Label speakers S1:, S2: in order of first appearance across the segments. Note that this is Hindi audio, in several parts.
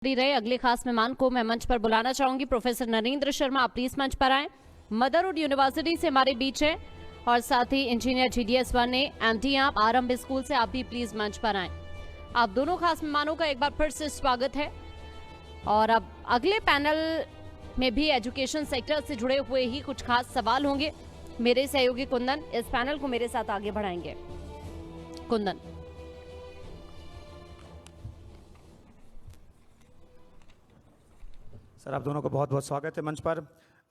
S1: रहे अगले खास मेहमान को मैं मंच पर बुलाना चाहूंगी। प्रोफेसर नरेंद्र शर्मा, आप प्लीज मंच पर आए। मदरहुड यूनिवर्सिटी से हमारे बीच है और साथ ही इंजीनियर GDS 1 ने एमटी आप आरंभ स्कूल से, आप भी प्लीज मंच पर आए। आप दोनों खास मेहमानों का एक बार फिर से स्वागत है। और अब अगले पैनल में भी एजुकेशन सेक्टर से जुड़े हुए ही कुछ खास सवाल होंगे। मेरे सहयोगी कुंदन इस पैनल को मेरे साथ आगे बढ़ाएंगे। कुंदन।
S2: सर, आप दोनों को बहुत बहुत स्वागत है मंच पर।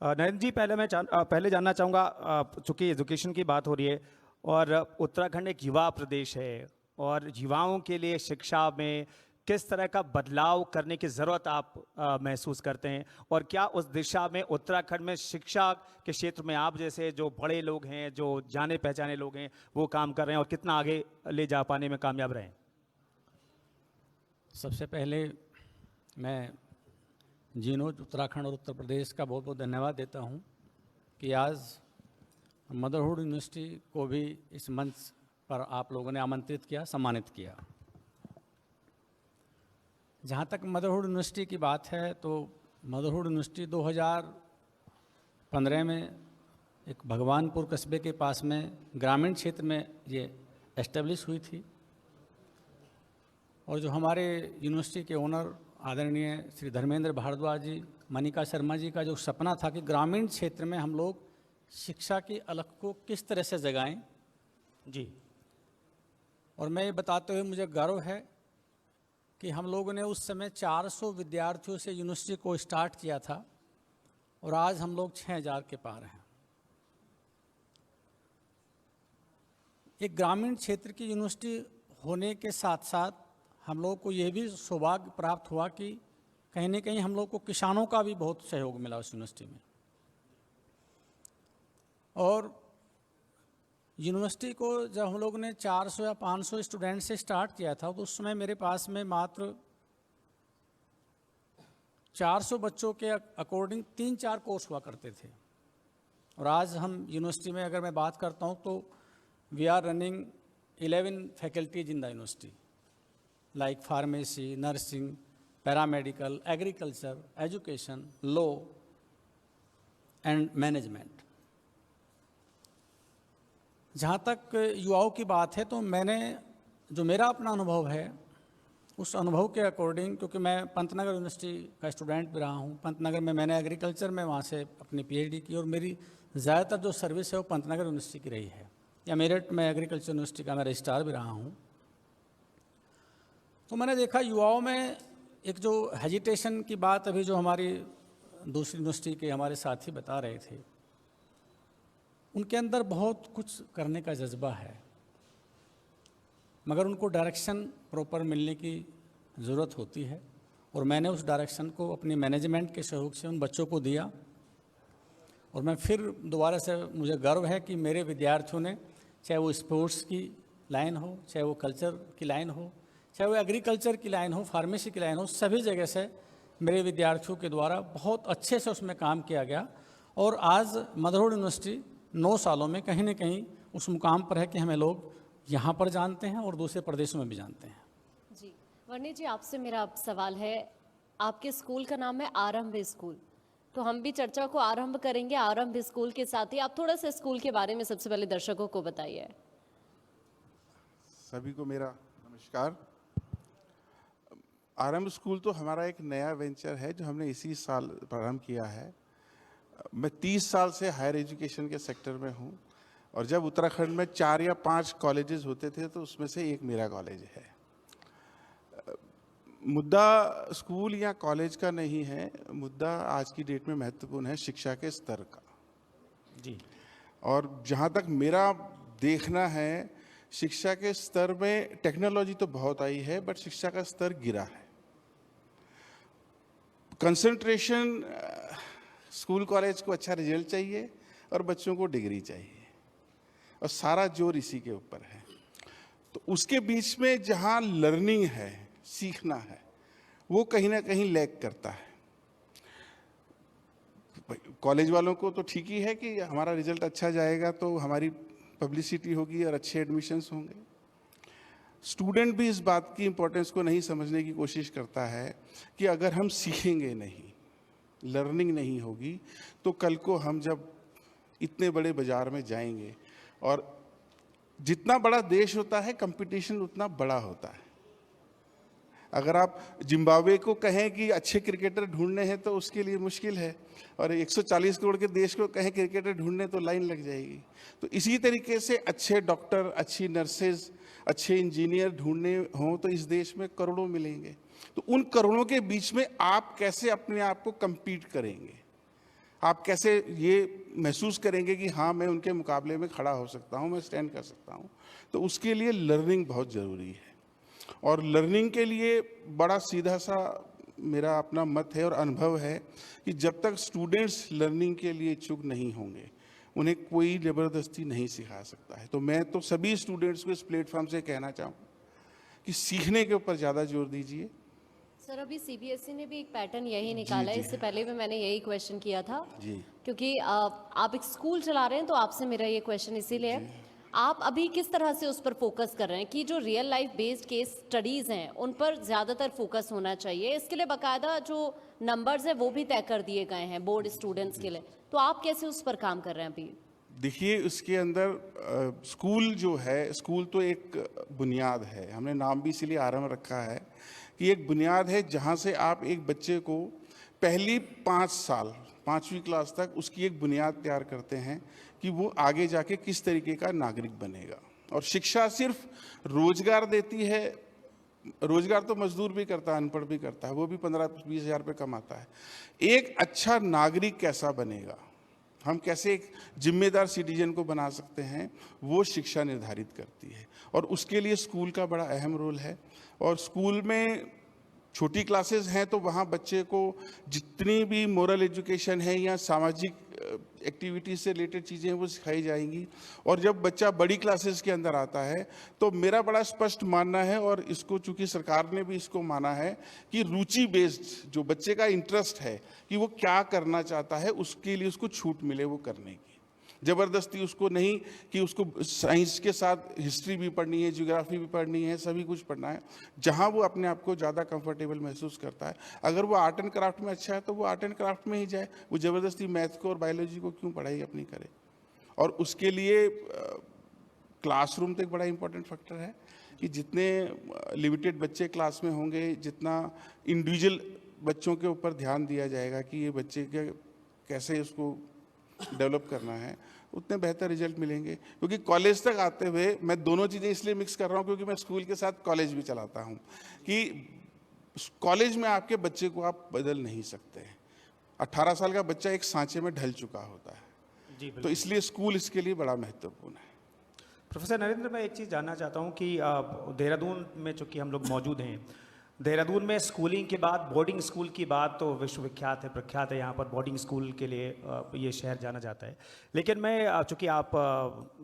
S2: नरेंद्र जी, पहले जानना चाहूँगा, चूंकि एजुकेशन की बात हो रही है और उत्तराखंड एक युवा प्रदेश है और युवाओं के लिए शिक्षा में किस तरह का बदलाव करने की ज़रूरत आप महसूस करते हैं और क्या उस दिशा में उत्तराखंड में शिक्षा के क्षेत्र में आप जैसे जो बड़े लोग हैं, जो जाने पहचाने लोग हैं, वो काम कर रहे हैं और कितना आगे ले जा पाने में कामयाब रहे हैं?
S3: सबसे पहले मैं जीनोज उत्तराखंड और उत्तर प्रदेश का बहुत बहुत धन्यवाद देता हूं कि आज मदरहुड यूनिवर्सिटी को भी इस मंच पर आप लोगों ने आमंत्रित किया, सम्मानित किया। जहां तक मदरहुड यूनिवर्सिटी की बात है तो मदरहुड यूनिवर्सिटी 2015 में एक भगवानपुर कस्बे के पास में ग्रामीण क्षेत्र में ये एस्टेब्लिश हुई थी और जो हमारे यूनिवर्सिटी के ओनर आदरणीय श्री धर्मेंद्र भारद्वाज जी, मनिका शर्मा जी का जो सपना था कि ग्रामीण क्षेत्र में हम लोग शिक्षा की अलख को किस तरह से जगाएं जी, और मैं ये बताते हुए मुझे गर्व है कि हम लोगों ने उस समय 400 विद्यार्थियों से यूनिवर्सिटी को स्टार्ट किया था और आज हम लोग 6000 के पार हैं। एक ग्रामीण क्षेत्र की यूनिवर्सिटी होने के साथ साथ हम लोग को यह भी सौभाग्य प्राप्त हुआ कि कहीं न कहीं हम लोग को किसानों का भी बहुत सहयोग मिला उस यूनिवर्सिटी में। और यूनिवर्सिटी को जब हम लोग ने 400 या 500 स्टूडेंट से स्टार्ट किया था तो उस समय मेरे पास में मात्र 400 बच्चों के अकॉर्डिंग 3-4 कोर्स हुआ करते थे। और आज हम यूनिवर्सिटी में अगर मैं बात करता हूँ तो we are running 11 faculties in the university, like pharmacy, nursing, paramedical, agriculture, education, law and management। जहाँ तक युवाओं की बात है तो मैंने जो मेरा अपना अनुभव है उस अनुभव के अकॉर्डिंग, क्योंकि मैं पंतनगर यूनिवर्सिटी का स्टूडेंट भी रहा हूँ, पंतनगर में मैंने एग्रीकल्चर में वहाँ से अपनी PhD की और मेरी ज़्यादातर जो सर्विस है वो पंतनगर यूनिवर्सिटी की रही है, या मेरठ में एग्रीकल्चर यूनिवर्सिटी का मैं रजिस्ट्रार भी रहा हूँ। तो मैंने देखा युवाओं में एक जो हेजिटेशन की बात अभी जो हमारी दूसरी यूनिवर्सिटी के हमारे साथी बता रहे थे, उनके अंदर बहुत कुछ करने का जज्बा है मगर उनको डायरेक्शन प्रॉपर मिलने की ज़रूरत होती है। और मैंने उस डायरेक्शन को अपनी मैनेजमेंट के सहयोग से उन बच्चों को दिया और मैं फिर दोबारा से मुझे गर्व है कि मेरे विद्यार्थियों ने, चाहे वो स्पोर्ट्स की लाइन हो, चाहे वो कल्चर की लाइन हो, चाहे वो एग्रीकल्चर की लाइन हो, फार्मेसी की लाइन हो, सभी जगह से मेरे विद्यार्थियों के द्वारा बहुत अच्छे से उसमें काम किया गया। और आज मदरहुड यूनिवर्सिटी 9 सालों में कहीं न कहीं उस मुकाम पर है कि हमें लोग यहाँ पर जानते हैं और दूसरे प्रदेशों में भी जानते हैं।
S1: जी वर्णी जी, आपसे मेरा सवाल है, आपके स्कूल का नाम है आरंभ स्कूल, तो हम भी चर्चा को आरंभ करेंगे आरंभ स्कूल के साथ ही। आप थोड़ा सा स्कूल के बारे में सबसे पहले दर्शकों को बताइए।
S4: सभी को मेरा नमस्कार। आरंभ स्कूल तो हमारा एक नया वेंचर है जो हमने इसी साल प्रारंभ किया है। मैं 30 साल से हायर एजुकेशन के सेक्टर में हूँ और जब उत्तराखंड में 4 या 5 कॉलेजेस होते थे तो उसमें से एक मेरा कॉलेज है। मुद्दा स्कूल या कॉलेज का नहीं है, मुद्दा आज की डेट में महत्वपूर्ण है शिक्षा के स्तर का
S3: जी।
S4: और जहाँ तक मेरा देखना है, शिक्षा के स्तर में टेक्नोलॉजी तो बहुत आई है बट शिक्षा का स्तर गिरा है। कंसंट्रेशन, स्कूल कॉलेज को अच्छा रिजल्ट चाहिए और बच्चों को डिग्री चाहिए और सारा जोर इसी के ऊपर है। तो उसके बीच में जहाँ लर्निंग है, सीखना है, वो कहीं ना कहीं लैग करता है। कॉलेज वालों को तो ठीक ही है कि हमारा रिजल्ट अच्छा जाएगा तो हमारी पब्लिसिटी होगी और अच्छे एडमिशन्स होंगे, स्टूडेंट भी इस बात की इम्पोर्टेंस को नहीं समझने की कोशिश करता है कि अगर हम सीखेंगे नहीं, लर्निंग नहीं होगी, तो कल को हम जब इतने बड़े बाजार में जाएंगे, और जितना बड़ा देश होता है कंपटीशन उतना बड़ा होता है। अगर आप जिम्बाब्वे को कहें कि अच्छे क्रिकेटर ढूंढने हैं तो उसके लिए मुश्किल है, और 140 करोड़ के देश को कहें क्रिकेटर ढूंढने तो लाइन लग जाएगी। तो इसी तरीके से अच्छे डॉक्टर, अच्छी नर्सेज, अच्छे इंजीनियर ढूंढने हों तो इस देश में करोड़ों मिलेंगे। तो उन करोड़ों के बीच में आप कैसे अपने आप को compete करेंगे, आप कैसे ये महसूस करेंगे कि हाँ मैं उनके मुकाबले में खड़ा हो सकता हूँ, मैं स्टैंड कर सकता हूँ। तो उसके लिए लर्निंग बहुत ज़रूरी है, और लर्निंग के लिए बड़ा सीधा सा मेरा अपना मत है और अनुभव है कि जब तक स्टूडेंट्स लर्निंग के लिए इच्छुक नहीं होंगे, उन्हें कोई ज़बरदस्ती नहीं सिखा सकता है। तो मैं तो सभी स्टूडेंट्स को इस प्लेटफॉर्म से कहना चाहूँ कि सीखने के ऊपर ज़्यादा जोर दीजिए।
S1: सर, अभी सीबीएसई ने भी एक पैटर्न यही निकाला है, इससे पहले भी मैंने यही क्वेश्चन किया था
S4: जी।
S1: क्योंकि आप एक स्कूल चला रहे हैं, तो आपसे मेरा ये क्वेश्चन इसीलिए है, आप अभी किस तरह से उस पर फोकस कर रहे हैं कि जो real life based case studies हैं उन पर ज़्यादातर फोकस होना चाहिए। इसके लिए बाकायदा जो नंबर्स हैं वो भी तय कर दिए गए हैं बोर्ड स्टूडेंट्स के लिए, तो आप कैसे उस पर काम कर रहे हैं अभी?
S4: देखिए, उसके अंदर स्कूल जो है, स्कूल तो एक बुनियाद है, हमने नाम भी इसीलिए आरंभ रखा है कि एक बुनियाद है जहाँ से आप एक बच्चे को पहली 5 साल 5वीं क्लास तक उसकी एक बुनियाद तैयार करते हैं कि वो आगे जाके किस तरीके का नागरिक बनेगा। और शिक्षा सिर्फ रोजगार देती है, रोजगार तो मजदूर भी करता है, अनपढ़ भी करता है, वो भी 15-20 हज़ार रुपये कमाता है। एक अच्छा नागरिक कैसा बनेगा, हम कैसे एक जिम्मेदार सिटीजन को बना सकते हैं, वो शिक्षा निर्धारित करती है, और उसके लिए स्कूल का बड़ा अहम रोल है। और स्कूल में छोटी क्लासेस हैं तो वहाँ बच्चे को जितनी भी मोरल एजुकेशन है या सामाजिक एक्टिविटीज से रिलेटेड चीज़ें हैं वो सिखाई जाएंगी। और जब बच्चा बड़ी क्लासेस के अंदर आता है तो मेरा बड़ा स्पष्ट मानना है, और इसको चूंकि सरकार ने भी इसको माना है कि रुचि बेस्ड जो बच्चे का इंटरेस्ट है कि वो क्या करना चाहता है, उसके लिए उसको छूट मिले वो करने की। ज़बरदस्ती उसको नहीं कि उसको साइंस के साथ हिस्ट्री भी पढ़नी है, ज्योग्राफी भी पढ़नी है, सभी कुछ पढ़ना है। जहाँ वो अपने आप को ज़्यादा कंफर्टेबल महसूस करता है, अगर वो आर्ट एंड क्राफ्ट में अच्छा है तो वो आर्ट एंड क्राफ्ट में ही जाए, वो ज़बरदस्ती मैथ को और बायोलॉजी को क्यों पढ़ाई अपनी करे। और उसके लिए क्लासरूम तो एक बड़ा इंपॉर्टेंट फैक्टर है कि जितने लिमिटेड बच्चे क्लास में होंगे, जितना इंडिविजुअल बच्चों के ऊपर ध्यान दिया जाएगा कि ये बच्चे के कैसे उसको डेवलप करना है, उतने बेहतर रिजल्ट मिलेंगे। क्योंकि कॉलेज तक आते हुए मैं दोनों चीज़ें इसलिए मिक्स कर रहा हूँ क्योंकि मैं स्कूल के साथ कॉलेज भी चलाता हूँ, कि कॉलेज में आपके बच्चे को आप बदल नहीं सकते। 18 साल का बच्चा एक सांचे में ढल चुका होता है
S2: जी,
S4: तो इसलिए स्कूल इसके लिए बड़ा महत्वपूर्ण है।
S2: प्रोफेसर नरेंद्र, मैं एक चीज़ जानना चाहता हूँ कि देहरादून में चूँकि हम लोग मौजूद हैं, देहरादून में स्कूलिंग के बाद बोर्डिंग स्कूल की बात तो विश्वविख्यात है, प्रख्यात है। यहाँ पर बोर्डिंग स्कूल के लिए ये शहर जाना जाता है। लेकिन मैं चूँकि आप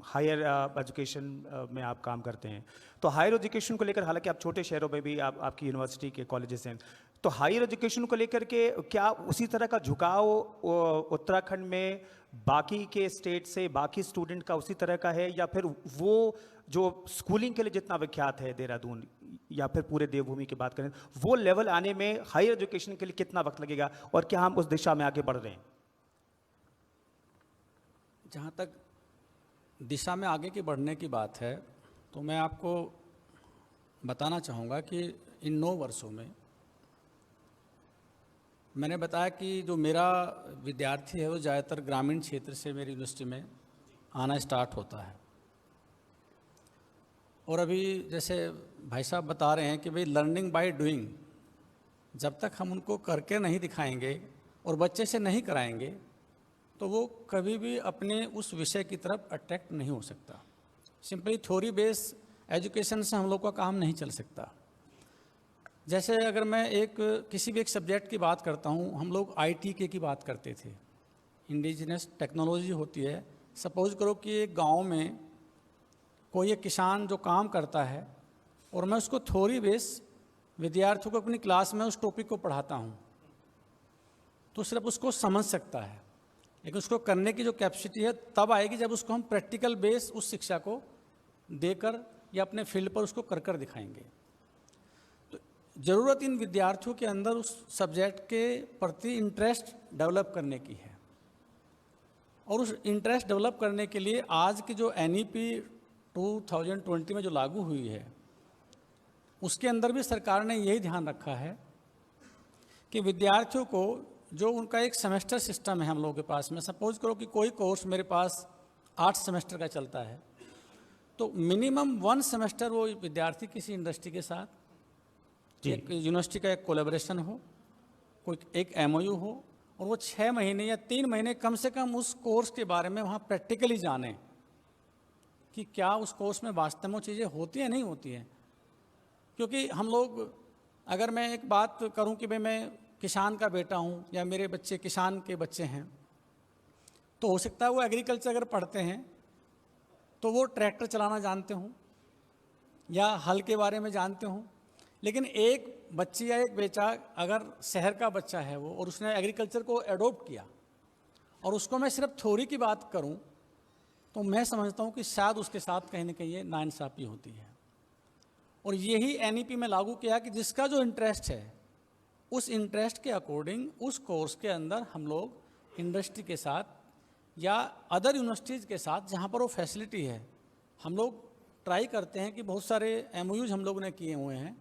S2: हायर एजुकेशन में आप काम करते हैं, तो हायर एजुकेशन को लेकर, हालांकि आप छोटे शहरों में भी आपकी यूनिवर्सिटी के कॉलेजेस हैं, तो हायर एजुकेशन को लेकर के क्या उसी तरह का झुकाव उत्तराखंड में बाकी के स्टेट से, बाकी स्टूडेंट का उसी तरह का है, या फिर वो जो स्कूलिंग के लिए जितना विख्यात है देहरादून या फिर पूरे देवभूमि की बात करें, वो लेवल आने में हायर एजुकेशन के लिए कितना वक्त लगेगा, और क्या हम उस दिशा में आगे बढ़ रहे हैं?
S3: जहाँ तक दिशा में आगे की बढ़ने की बात है, तो मैं आपको बताना चाहूँगा कि इन 9 वर्षों में मैंने बताया कि जो मेरा विद्यार्थी है वो ज़्यादातर ग्रामीण क्षेत्र से मेरी यूनिवर्सिटी में आना स्टार्ट होता है। और अभी जैसे भाई साहब बता रहे हैं कि भाई लर्निंग बाय डूइंग, जब तक हम उनको करके नहीं दिखाएंगे और बच्चे से नहीं कराएंगे तो वो कभी भी अपने उस विषय की तरफ अट्रैक्ट नहीं हो सकता। सिंपली थ्योरी बेस्ड एजुकेशन से हम लोग का काम नहीं चल सकता। जैसे अगर मैं किसी भी एक सब्जेक्ट की बात करता हूँ, हम लोग ITK की बात करते थे, इंडिजिनस टेक्नोलॉजी होती है। सपोज करो कि एक गांव में कोई एक किसान जो काम करता है और मैं उसको थ्योरी बेस विद्यार्थियों को अपनी क्लास में उस टॉपिक को पढ़ाता हूँ, तो सिर्फ उसको समझ सकता है, लेकिन उसको करने की जो कैपेसिटी है तब आएगी जब उसको हम प्रैक्टिकल बेस उस शिक्षा को देकर या अपने फील्ड पर उसको कर दिखाएंगे। तो ज़रूरत इन विद्यार्थियों के अंदर उस सब्जेक्ट के प्रति इंटरेस्ट डेवलप करने की है, और उस इंटरेस्ट डेवलप करने के लिए आज की जो NEP 2020 में जो लागू हुई है, उसके अंदर भी सरकार ने यही ध्यान रखा है कि विद्यार्थियों को जो उनका एक सेमेस्टर सिस्टम है हम लोगों के पास में, सपोज करो कि कोई कोर्स मेरे पास 8 सेमेस्टर का चलता है, तो मिनिमम 1 सेमेस्टर वो विद्यार्थी किसी इंडस्ट्री के साथ एक यूनिवर्सिटी का एक कोलैबोरेशन हो, कोई एक MOU हो, और वो 6 महीने या 3 महीने कम से कम उस कोर्स के बारे में वहाँ प्रैक्टिकली जाने कि क्या उस कोर्स में वास्तव में चीज़ें होती हैं नहीं होती हैं। क्योंकि हम लोग, अगर मैं एक बात करूं कि भाई मैं किसान का बेटा हूं या मेरे बच्चे किसान के बच्चे हैं, तो हो सकता है वो एग्रीकल्चर अगर पढ़ते हैं तो वो ट्रैक्टर चलाना जानते हों या हल के बारे में जानते हों, लेकिन एक बच्ची या एक बेटा अगर शहर का बच्चा है वो, और उसने एग्रीकल्चर को एडोप्ट किया और उसको मैं सिर्फ थ्योरी की बात करूं, तो मैं समझता हूं कि शायद उसके साथ कहीं ना कहीं ये नाइंसाफ़ी होती है। और यही NEP में लागू किया कि जिसका जो इंटरेस्ट है, उस इंटरेस्ट के अकॉर्डिंग उस कोर्स के अंदर हम लोग इंडस्ट्री के साथ या अदर यूनिवर्सिटीज़ के साथ जहाँ पर वो फैसिलिटी है, हम लोग ट्राई करते हैं कि बहुत सारे MOUs हम लोगों ने किए हुए हैं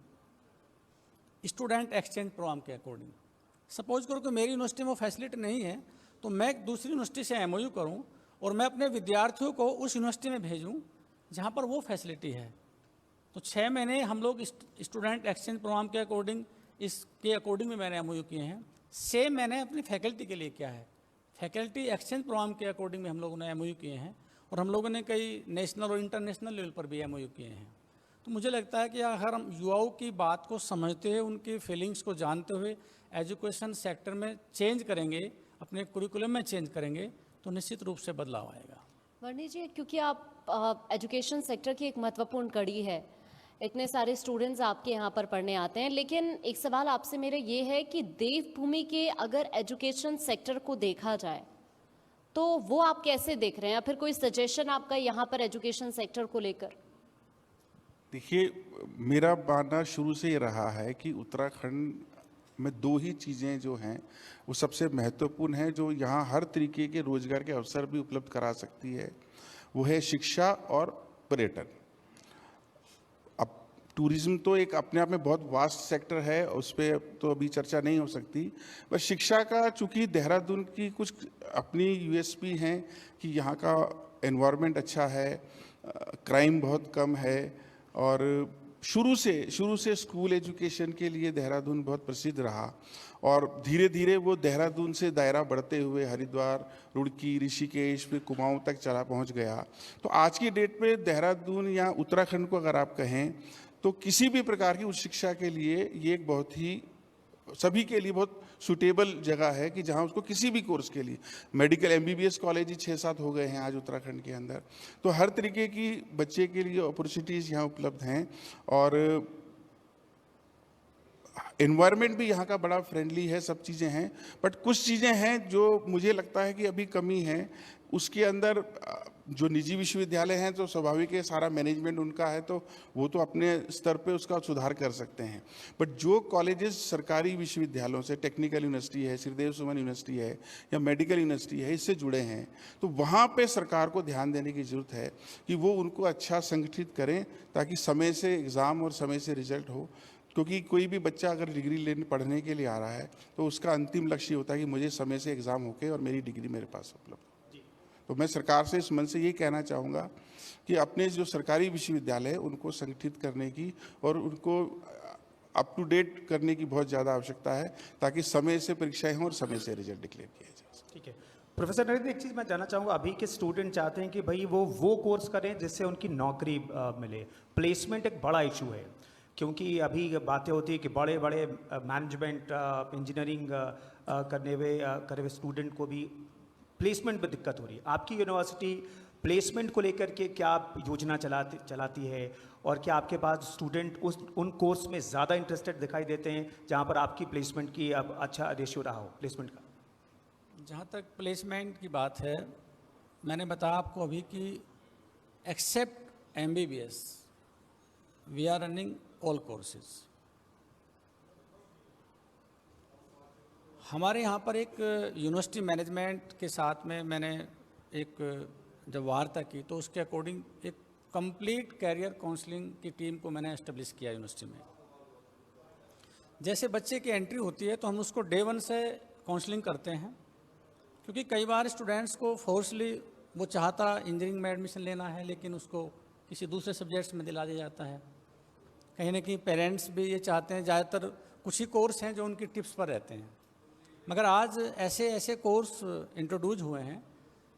S3: स्टूडेंट एक्सचेंज प्रोग्राम के अकॉर्डिंग। सपोज करो कि मेरी यूनिवर्सिटी में वो फैसिलिटी नहीं है, तो मैं दूसरी यूनिवर्सिटी से MOU करूँ और मैं अपने विद्यार्थियों को उस यूनिवर्सिटी में भेजूँ जहाँ पर वो फैसिलिटी है। तो 6 महीने हम लोग स्टूडेंट एक्सचेंज प्रोग्राम के अकॉर्डिंग, इसके अकॉर्डिंग में मैंने MOU किए हैं। सेम मैंने अपनी फैकल्टी के लिए किया है, फैकल्टी एक्सचेंज प्रोग्राम के अकॉर्डिंग में हम लोगों ने MOU किए हैं, और हम लोगों ने कई नेशनल और इंटरनेशनल लेवल पर भी MOU किए हैं। तो मुझे लगता है कि अगर हम युवाओं की बात को समझते हुए, उनकी फीलिंग्स को जानते हुए एजुकेशन सेक्टर में चेंज करेंगे, अपने कुरिकुलम में चेंज करेंगे, तो निश्चित रूप से बदलाव आएगा।
S1: वर्णी जी, क्योंकि आप एजुकेशन सेक्टर की एक महत्वपूर्ण कड़ी है, इतने सारे स्टूडेंट्स आपके यहाँ पर पढ़ने आते हैं, लेकिन एक सवाल आपसे मेरा ये है कि देवभूमि के अगर एजुकेशन सेक्टर को देखा जाए तो वो आप कैसे देख रहे हैं, या फिर कोई सजेशन आपका यहाँ पर एजुकेशन सेक्टर को लेकर?
S4: देखिए, मेरा मानना शुरू से ये रहा है कि उत्तराखंड में 2 ही चीज़ें जो हैं वो सबसे महत्वपूर्ण हैं, जो यहाँ हर तरीके के रोजगार के अवसर भी उपलब्ध करा सकती है। वो है शिक्षा और पर्यटन। अब टूरिज्म तो एक अपने आप में बहुत वास्ट सेक्टर है, उस पर तो अभी चर्चा नहीं हो सकती। बस शिक्षा का, चूँकि देहरादून की कुछ अपनी USP हैं कि यहाँ का एनवायरनमेंट अच्छा है, क्राइम बहुत कम है, और शुरू से स्कूल एजुकेशन के लिए देहरादून बहुत प्रसिद्ध रहा, और धीरे धीरे वो देहरादून से दायरा बढ़ते हुए हरिद्वार, रुड़की, ऋषिकेश, फिर कुमाऊं तक चला पहुंच गया। तो आज की डेट में देहरादून या उत्तराखंड को अगर आप कहें तो किसी भी प्रकार की उच्च शिक्षा के लिए ये एक बहुत ही, सभी के लिए बहुत सूटेबल जगह है कि जहां उसको किसी भी कोर्स के लिए, मेडिकल MBBS कॉलेज ही 6-7 हो गए हैं आज उत्तराखंड के अंदर। तो हर तरीके की बच्चे के लिए अपॉर्चुनिटीज़ यहाँ उपलब्ध हैं, और एनवायरनमेंट भी यहाँ का बड़ा फ्रेंडली है, सब चीज़ें हैं। बट कुछ चीज़ें हैं जो मुझे लगता है कि अभी कमी है। उसके अंदर जो निजी विश्वविद्यालय हैं तो स्वाभाविक है, सारा मैनेजमेंट उनका है, तो वो तो अपने स्तर पे उसका सुधार कर सकते हैं। बट जो कॉलेजेस सरकारी विश्वविद्यालयों से, टेक्निकल यूनिवर्सिटी है, श्रीदेव सुमन यूनिवर्सिटी है या मेडिकल यूनिवर्सिटी है, इससे जुड़े हैं, तो वहाँ पे सरकार को ध्यान देने की ज़रूरत है कि वो उनको अच्छा संगठित करें, ताकि समय से एग्ज़ाम और समय से रिजल्ट हो। क्योंकि कोई भी बच्चा अगर डिग्री लेने पढ़ने के लिए आ रहा है तो उसका अंतिम लक्ष्य होता है कि मुझे समय से एग्ज़ाम होके और मेरी डिग्री मेरे पास उपलब्ध। तो मैं सरकार से इस मन से ये कहना चाहूँगा कि अपने जो सरकारी विश्वविद्यालय है उनको संगठित करने की और उनको अप टू डेट करने की बहुत ज़्यादा आवश्यकता है, ताकि समय से परीक्षाएं हों और समय से रिजल्ट डिक्लेयर किया जाए।
S2: ठीक है प्रोफेसर नरेंद्र, एक चीज़ मैं जानना चाहूँगा, अभी के स्टूडेंट चाहते हैं कि भाई वो कोर्स करें जिससे उनकी नौकरी मिले। प्लेसमेंट एक बड़ा इशू है, क्योंकि अभी बातें होती है कि बड़े बड़े मैनेजमेंट इंजीनियरिंग करे हुए स्टूडेंट को भी प्लेसमेंट में दिक्कत हो रही है। आपकी यूनिवर्सिटी प्लेसमेंट को लेकर के क्या योजना चलाती है, और क्या आपके पास स्टूडेंट उन कोर्स में ज़्यादा इंटरेस्टेड दिखाई देते हैं जहाँ पर आपकी प्लेसमेंट की अब अच्छा रेशियो रहा हो प्लेसमेंट का?
S3: जहाँ तक प्लेसमेंट की बात है, मैंने बताया आपको अभी कि except MBBS we are running all courses. हमारे यहाँ पर एक यूनिवर्सिटी मैनेजमेंट के साथ में मैंने एक जब वार्ता की तो उसके अकॉर्डिंग एक कंप्लीट कैरियर काउंसलिंग की टीम को मैंने एस्टेब्लिश किया यूनिवर्सिटी में। जैसे बच्चे की एंट्री होती है तो हम उसको डे 1 से काउंसलिंग करते हैं, क्योंकि कई बार स्टूडेंट्स को फोर्सली वो चाहता इंजीनियरिंग में एडमिशन लेना है लेकिन उसको किसी दूसरे सब्जेक्ट्स में दिला दिया जाता है। कहीं ना कहीं पेरेंट्स भी ये चाहते हैं, ज़्यादातर कुछ ही कोर्स हैं जो उनकी टिप्स पर रहते हैं, मगर आज ऐसे ऐसे कोर्स इंट्रोड्यूस हुए हैं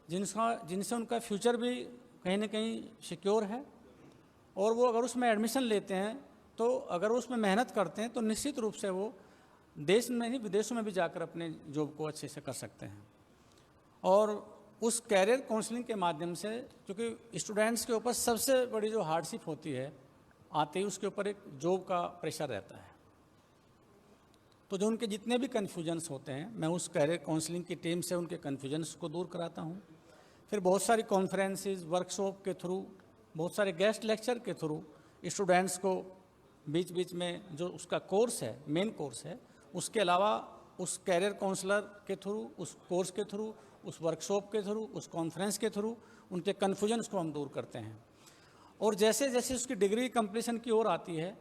S3: जिनसे उनका फ्यूचर भी कहीं ना कहीं सिक्योर है, और वो अगर उसमें एडमिशन लेते हैं तो अगर वो उसमें मेहनत करते हैं तो निश्चित रूप से वो देश में ही विदेशों में भी जाकर अपने जॉब को अच्छे से कर सकते हैं। और उस कैरियर काउंसलिंग के माध्यम से, क्योंकि स्टूडेंट्स के ऊपर सबसे बड़ी जो हार्डशिप होती है आते ही उसके ऊपर एक जॉब का प्रेशर रहता है, तो जो उनके जितने भी कन्फ्यूजन्स होते हैं मैं उस कैरियर काउंसलिंग की टीम से उनके कन्फ्यूजन्स को दूर कराता हूँ। फिर बहुत सारी कॉन्फ्रेंसेस, वर्कशॉप के थ्रू, बहुत सारे गेस्ट लेक्चर के थ्रू स्टूडेंट्स को बीच बीच में जो उसका कोर्स है, मेन कोर्स है, उसके अलावा उस कैरियर काउंसलर के थ्रू, उस कोर्स के थ्रू, उस वर्कशॉप के थ्रू, उस कॉन्फ्रेंस के थ्रू उनके कन्फ्यूजन्स को हम दूर करते हैं। और जैसे जैसे उसकी डिग्री कंप्लीशन की ओर आती है,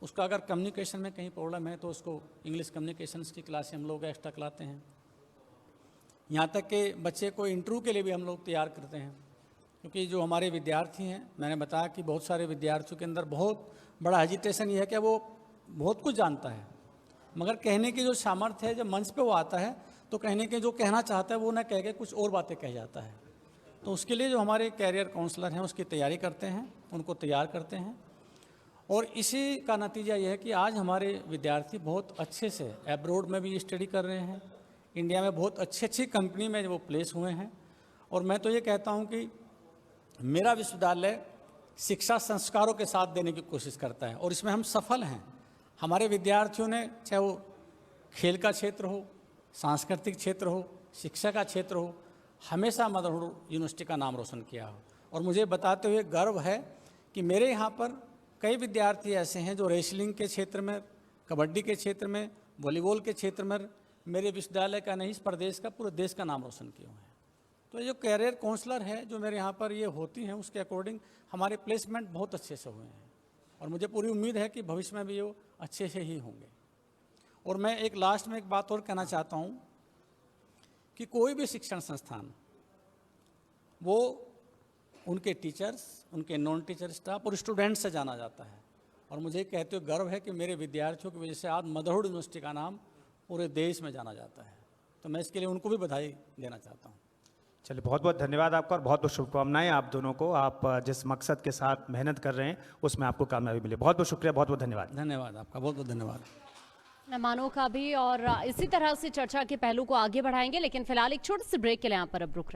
S3: उसका अगर कम्युनिकेशन में कहीं प्रॉब्लम है तो उसको इंग्लिश कम्युनिकेशंस की क्लासें हम लोग एक्स्ट्रा कराते हैं। यहाँ तक कि बच्चे को इंटरव्यू के लिए भी हम लोग तैयार करते हैं, क्योंकि जो हमारे विद्यार्थी हैं, मैंने बताया कि बहुत सारे विद्यार्थियों के अंदर बहुत बड़ा हेजिटेशन ये है कि वो बहुत कुछ जानता है, मगर कहने की जो सामर्थ्य है, जब मंच पे वो आता है तो कहने के जो कहना चाहता है वो ना कह के कुछ और बातें कह जाता है। तो उसके लिए जो हमारे कैरियर काउंसलर हैं उसकी तैयारी करते हैं, उनको तैयार करते हैं, और इसी का नतीजा यह है कि आज हमारे विद्यार्थी बहुत अच्छे से एब्रोड में भी स्टडी कर रहे हैं, इंडिया में बहुत अच्छी कंपनी में वो प्लेस हुए हैं। और मैं तो ये कहता हूँ कि मेरा विश्वविद्यालय शिक्षा संस्कारों के साथ देने की कोशिश करता है, और इसमें हम सफल हैं। हमारे विद्यार्थियों ने, चाहे वो खेल का क्षेत्र हो, सांस्कृतिक क्षेत्र हो, शिक्षा का क्षेत्र हो, हमेशा मदरहुड यूनिवर्सिटी का नाम रोशन किया हो। और मुझे बताते हुए गर्व है कि मेरे यहाँ पर कई विद्यार्थी ऐसे हैं जो रेसलिंग के क्षेत्र में, कबड्डी के क्षेत्र में, वॉलीबॉल के क्षेत्र में मेरे विश्वविद्यालय का नहीं, इस प्रदेश का, पूरे देश का नाम रोशन किए हुए हैं। तो ये जो कैरियर काउंसलर है जो मेरे यहाँ पर ये होती हैं, उसके अकॉर्डिंग हमारे प्लेसमेंट बहुत अच्छे से हुए हैं, और मुझे पूरी उम्मीद है कि भविष्य में भी वो अच्छे से ही होंगे। और मैं एक लास्ट में एक बात और कहना चाहता हूँ कि कोई भी शिक्षण संस्थान, वो उनके टीचर्स, उनके नॉन टीचर स्टाफ और स्टूडेंट्स से जाना जाता है, और मुझे कहते हुए गर्व है कि मेरे विद्यार्थियों की वजह से आज मदरहुड यूनिवर्सिटी का नाम पूरे देश में जाना जाता है। तो मैं इसके लिए उनको भी बधाई देना चाहता हूँ।
S2: चलिए, बहुत बहुत धन्यवाद आपका और बहुत बहुत शुभकामनाएं आप दोनों को। आप जिस मकसद के साथ मेहनत कर रहे हैं उसमें आपको कामयाबी मिले। बहुत बहुत शुक्रिया, बहुत बहुत धन्यवाद।
S3: धन्यवाद आपका, बहुत बहुत धन्यवाद।
S1: मेहमानों का भी, और इसी तरह से चर्चा के पहलू को आगे बढ़ाएंगे, लेकिन फिलहाल एक छोटे से ब्रेक के लिए यहाँ पर अब रुक रहे हैं।